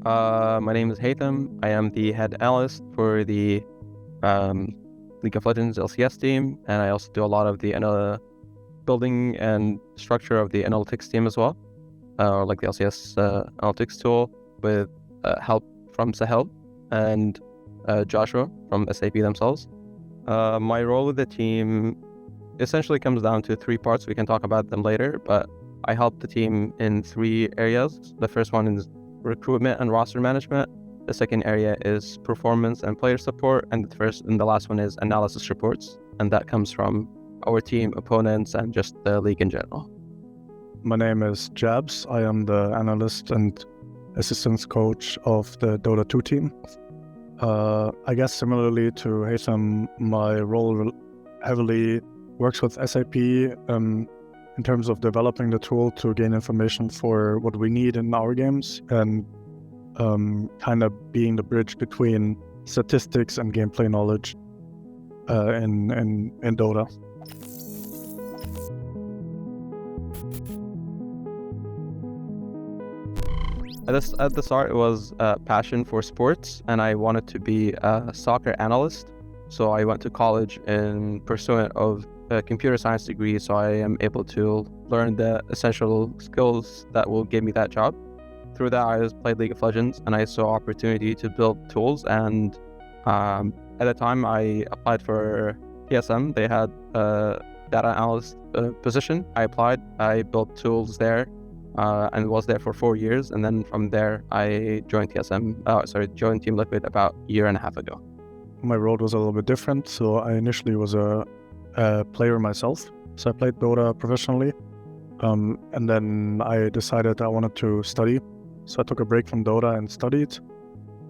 My name is Haitham. I am the head analyst for the League of Legends LCS team, and I also do a lot of the building and structure of the analytics team as well, like the LCS analytics tool with help from Sahel and Joshua from SAP themselves. My role with the team essentially comes down to three parts. We can talk about them later, but I help the team in three areas. The first one is recruitment and roster management. The second area is performance and player support, and the last one is analysis reports, and that comes from our team, opponents, and just the league in general. My name is Jabbz. I am the analyst and assistance coach of the Dota 2 team. I guess similarly to Haitham, my role heavily works with SAP in terms of developing the tool to gain information for what we need in our games, and kind of being the bridge between statistics and gameplay knowledge in Dota. At the start, it was a passion for sports, and I wanted to be a soccer analyst. So I went to college in pursuit of a computer science degree, so I am able to learn the essential skills that will give me that job. Through that, I played League of Legends, and I saw opportunity to build tools. And at the time, I applied for TSM. They had a data analyst position. I applied. I built tools there. And was there for 4 years, and then from there I joined joined Team Liquid about a year and a half ago. My road was a little bit different. So I initially was a player myself. So I played Dota professionally, and then I decided I wanted to study. So I took a break from Dota and studied.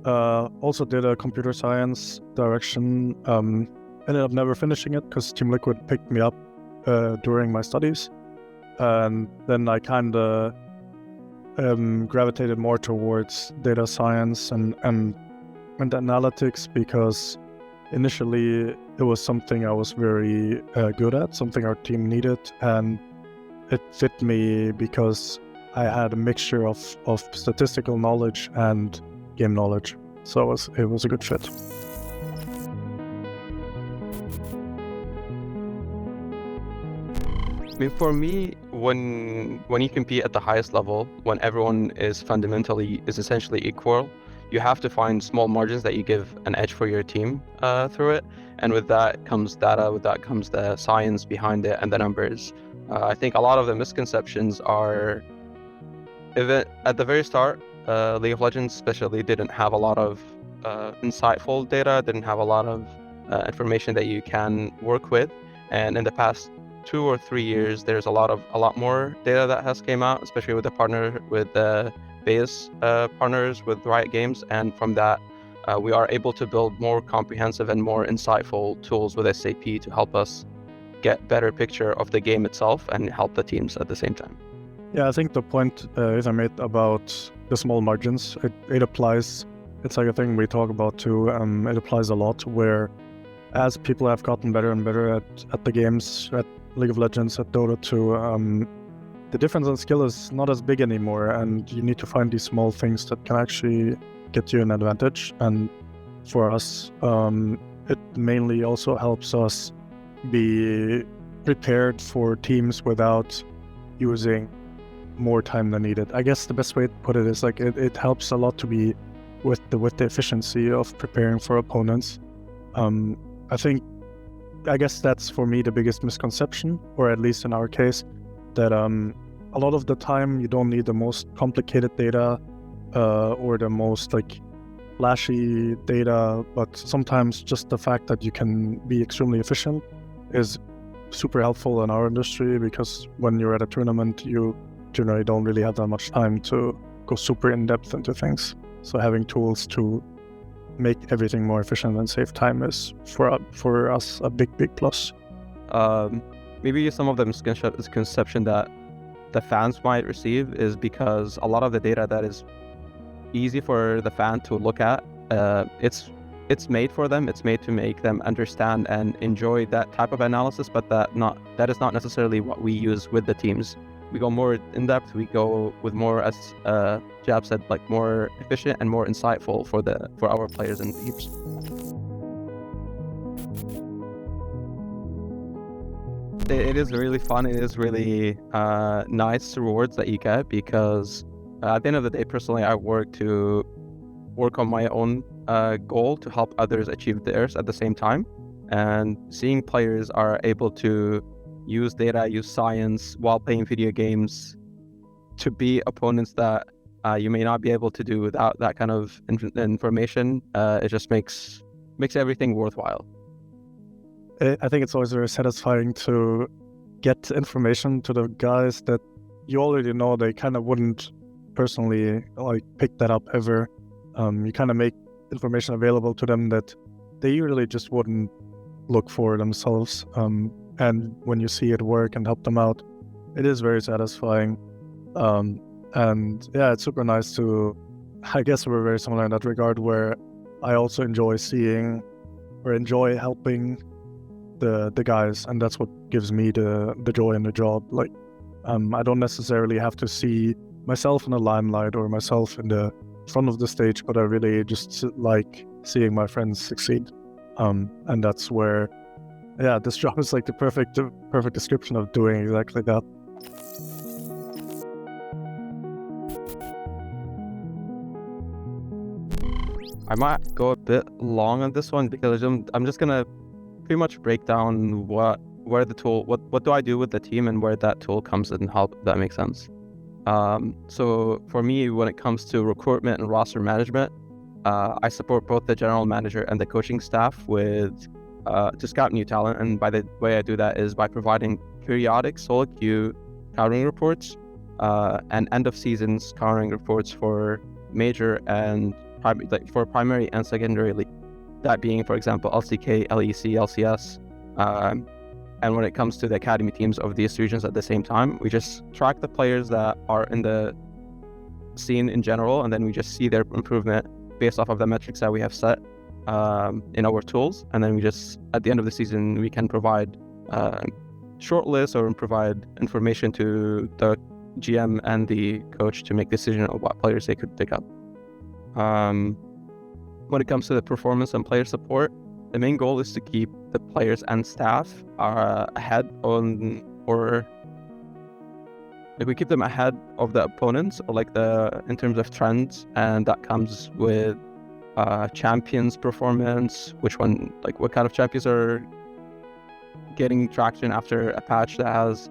Also did a computer science direction. Ended up never finishing it because Team Liquid picked me up during my studies. And then I kind of gravitated more towards data science and analytics, because initially it was something I was very good at, something our team needed, and it fit me because I had a mixture of statistical knowledge and game knowledge. So it was a good fit. I mean, for me, when you compete at the highest level, when everyone is essentially equal, you have to find small margins that you give an edge for your team through it. And with that comes data, with that comes the science behind it and the numbers. I think a lot of the misconceptions are, at the very start, League of Legends especially didn't have a lot of insightful data, didn't have a lot of information that you can work with. And in the past 2 or 3 years, there's a lot more data that has came out, especially with the base partners with Riot Games, and from that we are able to build more comprehensive and more insightful tools with SAP to help us get better picture of the game itself and help the teams at the same time. Yeah, I think the point I made about the small margins, it applies. It's like a thing we talk about too. It applies a lot, where as people have gotten better and better at the games, at League of Legends, at Dota 2, the difference in skill is not as big anymore, and you need to find these small things that can actually get you an advantage. And for us, it mainly also helps us be prepared for teams without using more time than needed. I guess the best way to put it is like it helps a lot to be with the efficiency of preparing for opponents. I guess that's for me the biggest misconception, or at least in our case, that a lot of the time you don't need the most complicated data or the most flashy data, but sometimes just the fact that you can be extremely efficient is super helpful in our industry, because when you're at a tournament, you don't really have that much time to go super in depth into things. So having tools to make everything more efficient and save time is for us a big plus. Maybe some of the misconception that the fans might receive is because a lot of the data that is easy for the fan to look at, it's made for them. It's made to make them understand and enjoy that type of analysis, but that is not necessarily what we use with the teams. we go more in depth. We go with more, as Jabbz said, like more efficient and more insightful for our players and teams. It is really fun. It is really nice rewards that you get, because at the end of the day, personally, I work on my own goal to help others achieve theirs at the same time. And seeing players are able to use data, use science while playing video games to beat opponents that you may not be able to do without that kind of information, it just makes everything worthwhile. I think it's always very satisfying to get information to the guys that you already know they kind of wouldn't personally like pick that up ever. You kind of make information available to them that they usually just wouldn't look for themselves. And when you see it work and help them out, it is very satisfying. And yeah, it's super nice to, I guess we're very similar in that regard, where I also enjoy seeing or enjoy helping the guys, and that's what gives me the joy in the job. Like, I don't necessarily have to see myself in the limelight or myself in the front of the stage, but I really just like seeing my friends succeed. And that's where, yeah, this job is like the perfect description of doing exactly that. I might go a bit long on this one, because I'm just gonna pretty much break down what do I do with the team and where that tool comes in and how that makes sense. So for me, when it comes to recruitment and roster management, I support both the general manager and the coaching staff with to scout new talent. And by the way I do that is by providing periodic solo queue scouting reports and end of season scouting reports for major and for primary and secondary league. That being, for example, LCK, LEC, LCS. And when it comes to the academy teams of these regions at the same time, we just track the players that are in the scene in general, and then we just see their improvement based off of the metrics that we have set in our tools. And then we just, at the end of the season, we can provide short lists or provide information to the GM and the coach to make decision on what players they could pick up. When it comes to the performance and player support, the main goal is to keep the players and staff ahead or if we keep them ahead of the opponents, or in terms of trends, and that comes with champions performance, what kind of champions are getting traction after a patch that has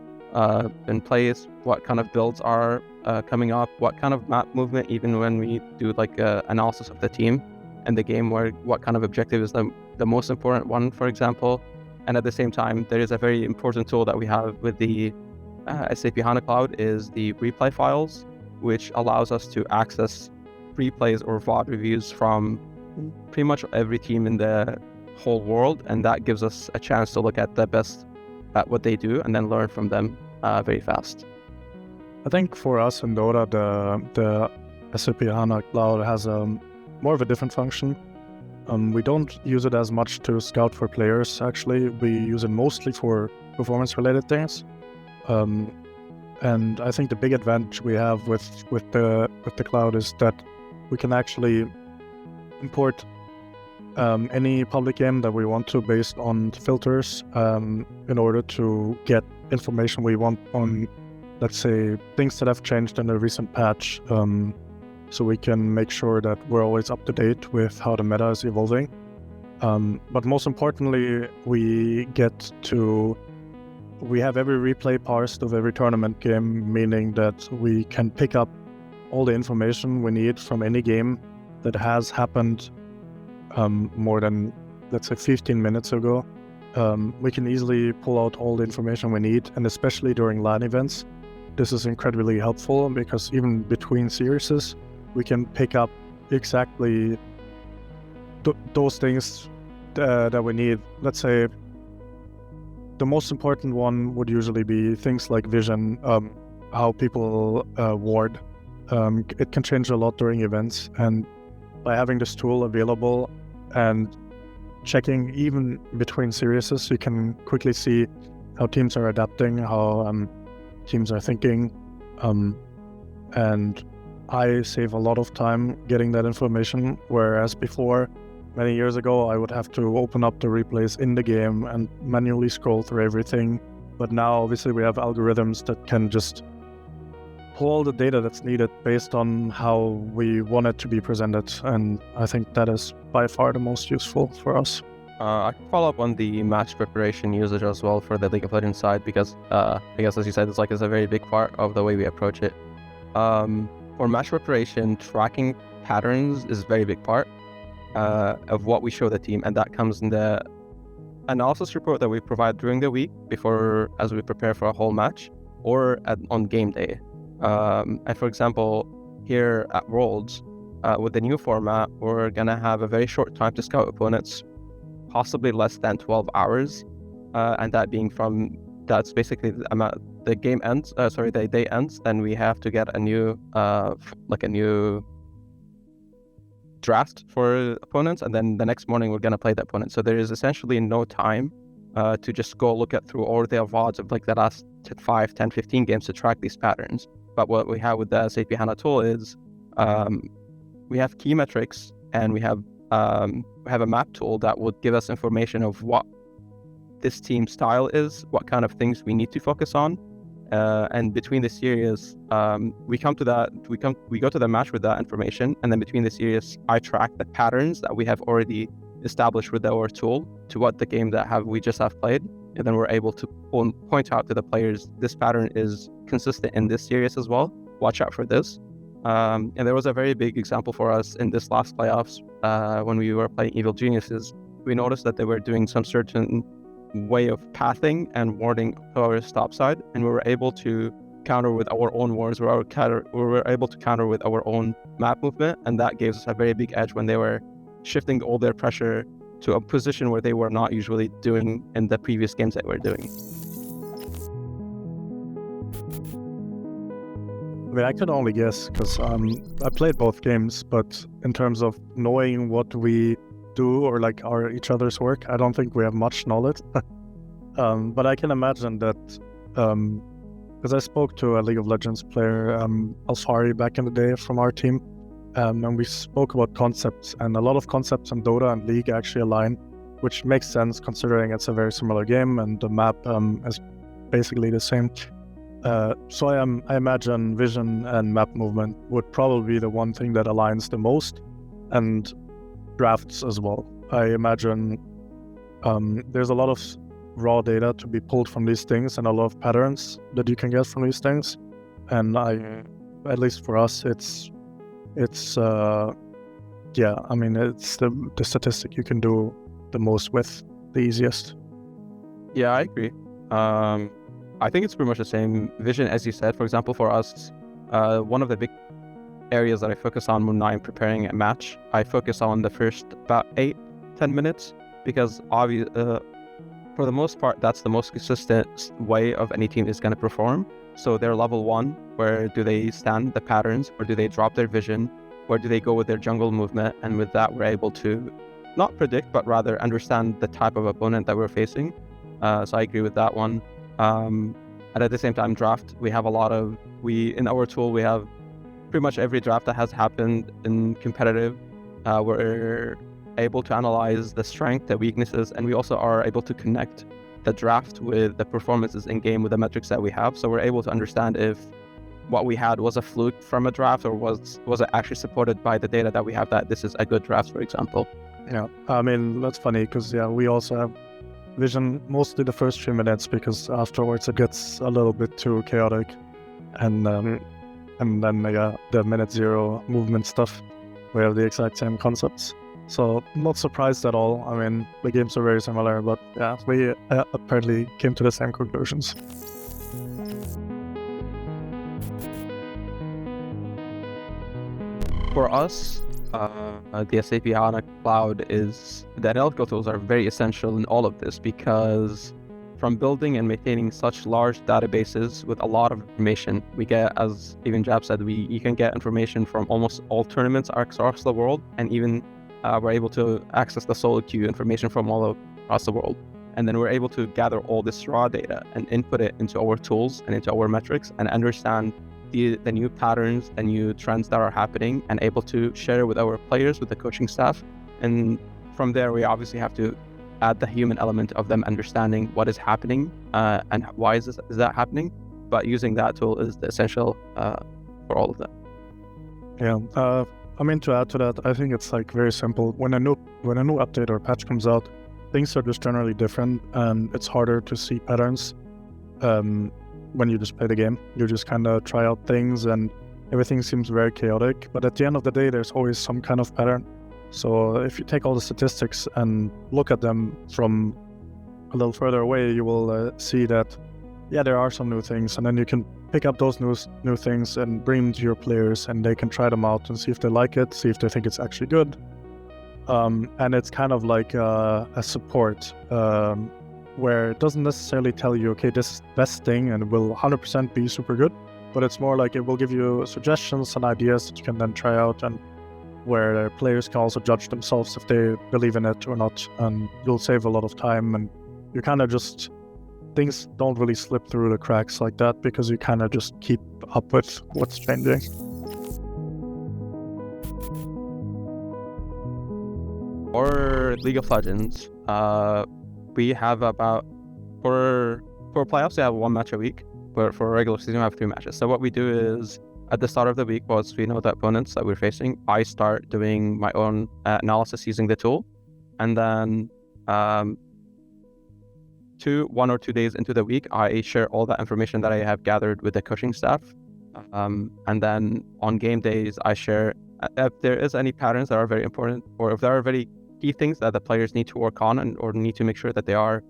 been placed, what kind of builds are coming up, what kind of map movement, even when we do analysis of the team and the game, what kind of objective is the most important one, for example. And at the same time, there is a very important tool that we have with the SAP HANA Cloud is the replay files, which allows us to access replays or VOD reviews from pretty much every team in the whole world, and that gives us a chance to look at the best at what they do and then learn from them very fast. I think for us in Dota, the SAP HANA Cloud has more of a different function. We don't use it as much to scout for players, actually. We use it mostly for performance-related things. And I think the big advantage we have with the cloud is that we can actually import any public game that we want to based on filters in order to get information we want on, let's say, things that have changed in a recent patch. So we can make sure that we're always up to date with how the meta is evolving. But most importantly, we have every replay parsed of every tournament game, meaning that we can pick up all the information we need from any game that has happened more than, let's say, 15 minutes ago. We can easily pull out all the information we need, and especially during LAN events, this is incredibly helpful, because even between series, we can pick up exactly those things that we need. Let's say the most important one would usually be things like vision, how people ward. It can change a lot during events, and by having this tool available and checking even between series, you can quickly see how teams are adapting, how teams are thinking. And I save a lot of time getting that information, whereas before, many years ago, I would have to open up the replays in the game and manually scroll through everything. But now, obviously, we have algorithms that can just pull all the data that's needed based on how we want it to be presented. And I think that is by far the most useful for us. I can follow up on the match preparation usage as well for the League of Legends side, because I guess, as you said, it's a very big part of the way we approach it. For match preparation, tracking patterns is a very big part of what we show the team, and that comes in the analysis report that we provide during the week as we prepare for a whole match, or on game day. And for example, here at Worlds, with the new format, we're gonna have a very short time to scout opponents, possibly less than 12 hours, and that's basically the amount. The game ends, the day ends, then we have to get a new draft for opponents, and then the next morning we're gonna play the opponent. So there is essentially no time to just go look at through all the VODs of the last 5, 10, 15 games to track these patterns. But what we have with the SAP HANA tool is we have key metrics, and we have a map tool that would give us information of what this team style is, what kind of things we need to focus on. And between the series, we go to the match with that information, and then between the series, I track the patterns that we have already established with our tool to what the game that we just have played, and then we're able to point out to the players, this pattern is consistent in this series as well. Watch out for this. And there was a very big example for us in this last playoffs when we were playing Evil Geniuses. We noticed that they were doing some certain way of pathing and warding our stop side, and we were able to counter with our own wards, we were able to counter with our own map movement, and that gave us a very big edge when they were shifting all their pressure to a position where they were not usually doing in the previous games that we're doing. I mean, I can only guess because I played both games, but in terms of knowing what we do or each other's work, I don't think we have much knowledge. But I can imagine that because I spoke to a League of Legends player, Algbory, back in the day from our team, and we spoke about concepts, and a lot of concepts in Dota and League actually align, which makes sense considering it's a very similar game and the map is basically the same. So I imagine vision and map movement would probably be the one thing that aligns the most, and drafts as well. I imagine there's a lot of raw data to be pulled from these things and a lot of patterns that you can get from these things. And at least for us, it's the statistic you can do the most with, the easiest. Yeah, I agree. I think it's pretty much the same vision as you said. For example, for us, one of the big areas that I focus on when I'm preparing a match, I focus on the first about 8-10 minutes, because for the most part, that's the most consistent way of any team is going to perform. So they're level 1, where do they stand the patterns, or do they drop their vision, where do they go with their jungle movement, and with that we're able to not predict, but rather understand the type of opponent that we're facing. So I agree with that one. And at the same time, draft, we have in our tool, we have pretty much every draft that has happened in competitive. We're able to analyze the strength, the weaknesses, and we also are able to connect the draft with the performances in game with the metrics that we have. So we're able to understand if what we had was a fluke from a draft, or was it actually supported by the data that we have that this is a good draft, for example. Yeah, I mean, that's funny because we also have vision mostly the first few minutes, because afterwards it gets a little bit too chaotic, and then the minute 0 movement stuff, we have the exact same concepts. So not surprised at all. I mean, the games are very similar, but yeah, we apparently came to the same conclusions. For us, the SAP HANA Cloud the analytical tools are very essential in all of this, because from building and maintaining such large databases with a lot of information, we get, as even Jabbz said, you can get information from almost all tournaments across the world, and even we're able to access the solo queue information from all across the world. And then we're able to gather all this raw data and input it into our tools and into our metrics and understand the new patterns, the new trends that are happening, and able to share it with our players, with the coaching staff. And from there, we obviously have to add the human element of them understanding what is happening and why is that happening. But using that tool is the essential for all of that. Yeah, I mean, to add to that, I think it's like very simple. When a new update or patch comes out, things are just generally different, and it's harder to see patterns when you just play the game. You just kind of try out things, and everything seems very chaotic. But at the end of the day, there's always some kind of pattern. So if you take all the statistics and look at them from a little further away, you will see that, yeah, there are some new things, and then you can pick up those new things and bring them to your players, and they can try them out and see if they like it, see if they think it's actually good. And it's kind of like a support where it doesn't necessarily tell you, okay, this is the best thing and it will 100% be super good, but it's more like it will give you suggestions and ideas that you can then try out, and where players can also judge themselves if they believe in it or not, and you'll save a lot of time, and you kind of just, things don't really slip through the cracks like that because you kind of just keep up with what's changing. For League of Legends, we have about, for playoffs, we have 1 match a week, but for regular season, we have 3 matches. So what we do is, at the start of the week, once we know the opponents that we're facing, I start doing my own analysis using the tool. And then 1 or 2 days into the week, I share all that information that I have gathered with the coaching staff. And then on game days, I share if there is any patterns that are very important, or if there are very key things that the players need to work on or need to make sure that they are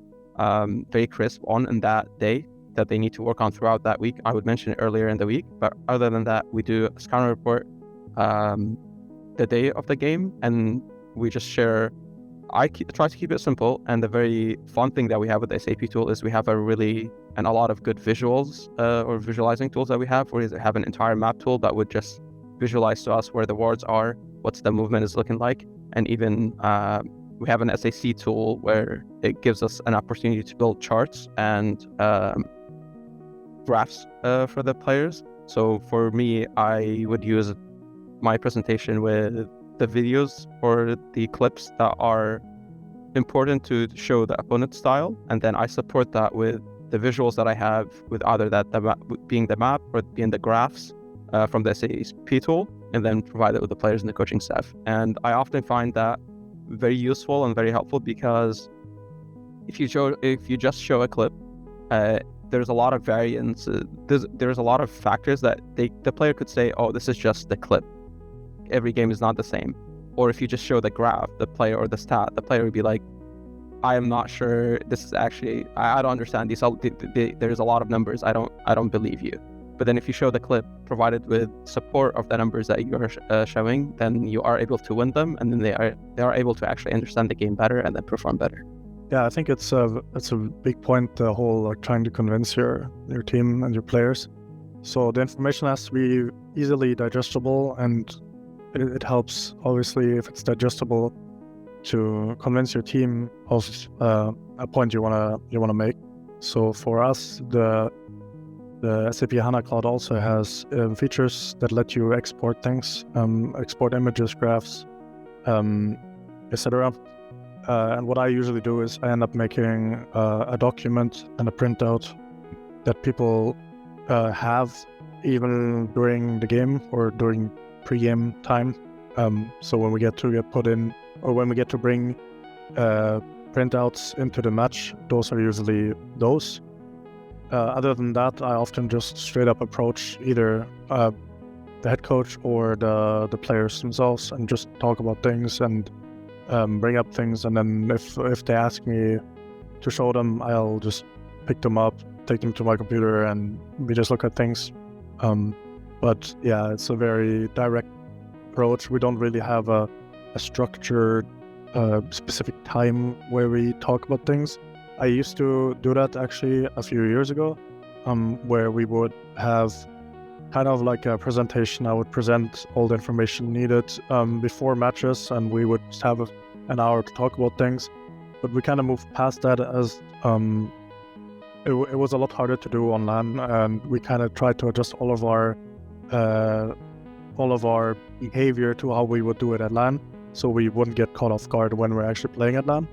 very crisp on in that day, that they need to work on throughout that week. I would mention it earlier in the week, but other than that, we do a scanner report the day of the game, and we just share. I try to keep it simple, and the very fun thing that we have with the SAP tool is we have a lot of good visuals or visualizing tools that we have. We have an entire map tool that would just visualize to us where the wards are, what's the movement is looking like, and even we have an SAC tool where it gives us an opportunity to build charts and graphs for the players. So for me, I would use my presentation with the videos or the clips that are important to show the opponent's style, and then I support that with the visuals that I have, with either being the map or being the graphs from the SAP tool, and then provide it with the players and the coaching staff. And I often find that very useful and very helpful, because if you just show a clip, there's a lot of variance. There's a lot of factors that the player could say, oh, this is just the clip. Every game is not the same. Or if you just show the graph, the player or the stat, the player would be like, I am not sure. This is actually, I don't understand these. There's a lot of numbers. I don't believe you. But then if you show the clip provided with support of the numbers that you are showing, then you are able to win them, and then they are able to actually understand the game better and then perform better. Yeah, I think it's a big point, the whole like trying to convince your team and your players. So the information has to be easily digestible, and it helps, obviously, if it's digestible, to convince your team of a point you wanna make. So for us, the SAP HANA Cloud also has features that let you export things, export images, graphs, etc. And what I usually do is I end up making a document and a printout that people have even during the game or during pre-game time. So when we get to put in, or when we get to bring printouts into the match, those are usually those. Other than that, I often just straight up approach either the head coach or the players themselves and just talk about things and bring up things. And then if they ask me to show them, I'll just pick them up, take them to my computer, and we just look at things. But yeah, it's a very direct approach. We don't really have a structured specific time where we talk about things. I used to do that actually a few years ago, where we would have kind of like a presentation. I would present all the information needed before matches, and we would have an hour to talk about things. but we kind of moved past that as it was a lot harder to do on LAN, and we kind of tried to adjust all of our behavior to how we would do it at LAN, so we wouldn't get caught off guard when we're actually playing at LAN.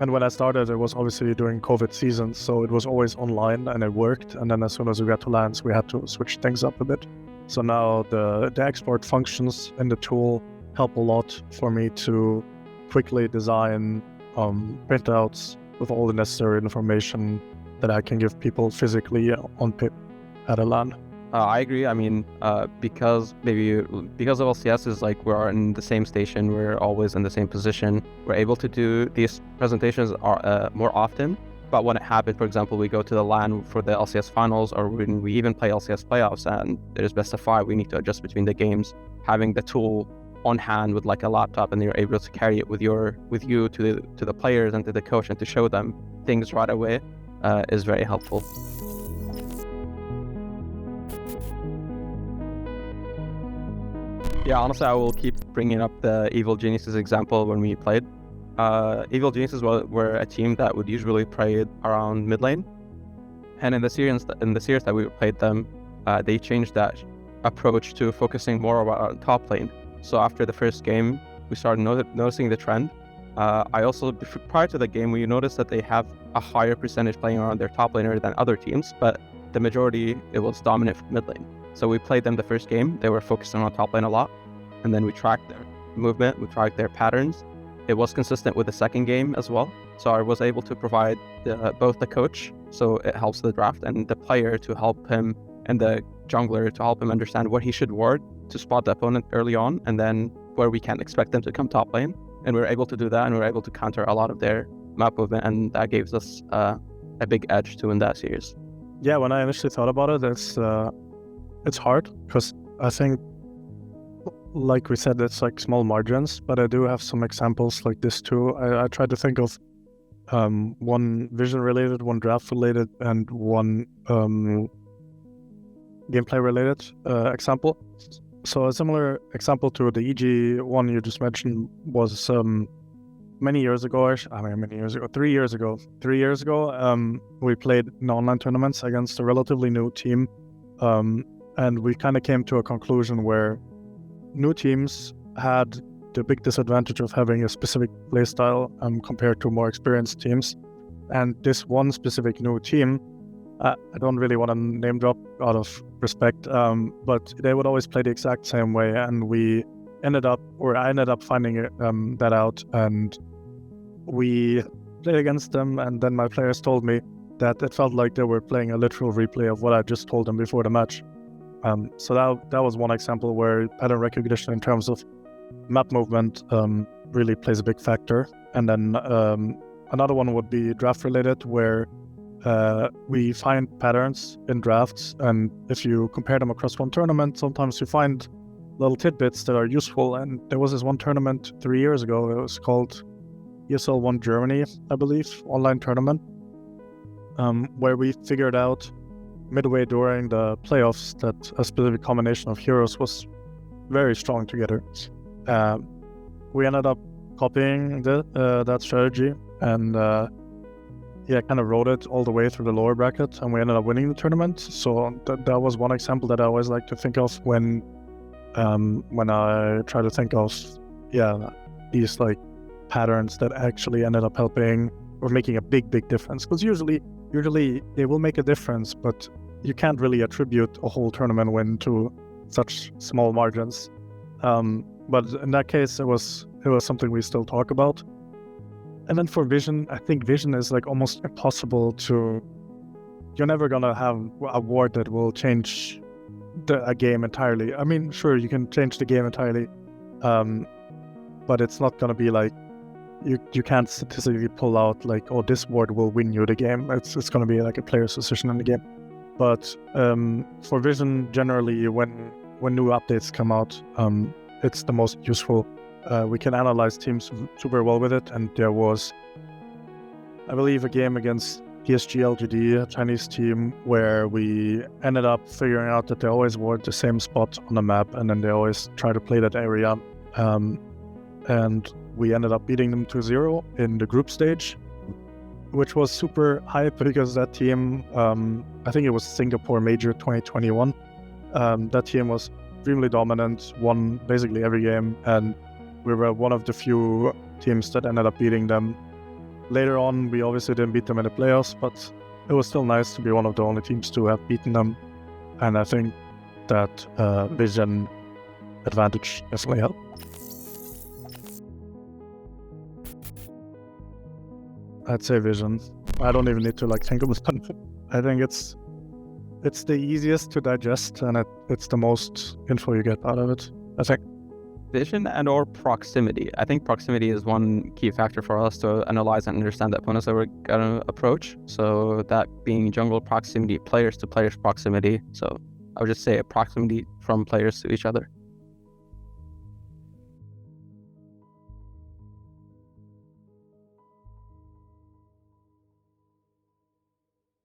And when I started, it was obviously during COVID season, so it was always online and it worked. And then as soon as we got to LANs, we had to switch things up a bit. So now the export functions in the tool help a lot for me to quickly design printouts with all the necessary information that I can give people physically on pip at a LAN. I agree. I mean, because of LCS is like we're in the same station, we're always in the same position. We're able to do these presentations more often. But when it happened, for example, we go to the LAN for the LCS finals, or when we even play LCS playoffs and there's best of 5, we need to adjust between the games. Having the tool on hand with like a laptop, and you're able to carry it with you to the players and to the coach and to show them things right away is very helpful. Yeah, honestly, I will keep bringing up the Evil Geniuses example when we played. Evil Geniuses were a team that would usually play around mid lane, and in the series that we played them, they changed that approach to focusing more on top lane. So after the first game, we started noticing the trend. I also, prior to the game, we noticed that they have a higher percentage playing around their top laner than other teams, but the majority, it was dominant from mid lane. So we played them the first game, they were focusing on top lane a lot, and then we tracked their movement, we tracked their patterns. It was consistent with the second game as well. So I was able to provide both the coach, so it helps the draft, and the player to help him, and the jungler to help him understand what he should ward to spot the opponent early on, and then where we can't expect them to come top lane. And we were able to do that, and we were able to counter a lot of their map movement, and that gave us a big edge to win that series. Yeah, when I initially thought about it, it's hard, because I think, like we said, it's like small margins, but I do have some examples like this too. I tried to think of one vision related, one draft related, and one gameplay related example. So a similar example to the EG one you just mentioned was 3 years ago, 3 years ago, we played in online tournaments against a relatively new team, and we kind of came to a conclusion where new teams had the big disadvantage of having a specific playstyle compared to more experienced teams. And this one specific new team, I don't really want to name drop out of respect, but they would always play the exact same way. And I ended up finding that out, and we played against them. And then my players told me that it felt like they were playing a literal replay of what I just told them before the match. So that was one example where pattern recognition in terms of map movement really plays a big factor. And then another one would be draft related, where we find patterns in drafts, and if you compare them across one tournament, sometimes you find little tidbits that are useful. And there was this one tournament 3 years ago, it was called ESL 1 Germany, I believe, online tournament, where we figured out midway during the playoffs that a specific combination of heroes was very strong together. We ended up copying that strategy, and kind of rode it all the way through the lower bracket, and we ended up winning the tournament. So that was one example that I always like to think of when I try to think of these like patterns that actually ended up helping or making a big difference. Because usually they will make a difference, but you can't really attribute a whole tournament win to such small margins. But in that case, it was something we still talk about. And then for vision, I think vision is like almost impossible to. You're never gonna have a ward that will change a game entirely. I mean, sure, you can change the game entirely, but it's not gonna be like you can't statistically pull out like, oh, this ward will win you the game. It's gonna be like a player's decision in the game. But for vision, generally, when new updates come out, it's the most useful. We can analyze teams super well with it, and there was, I believe, a game against PSG LGD, a Chinese team, where we ended up figuring out that they always ward the same spot on the map, and then they always try to play that area. and we ended up beating them 2-0 in the group stage, which was super hype because that team, I think it was Singapore Major 2021, that team was extremely dominant, won basically every game, and we were one of the few teams that ended up beating them. Later on, we obviously didn't beat them in the playoffs, but it was still nice to be one of the only teams to have beaten them. And I think that vision advantage definitely helped. I'd say vision. I don't even need to think about it. I think it's the easiest to digest, and it's the most info you get out of it, I think. Vision and or proximity. I think proximity is one key factor for us to analyze and understand the opponents that we're going to approach. So that being jungle proximity, players to players proximity. So I would just say a proximity from players to each other.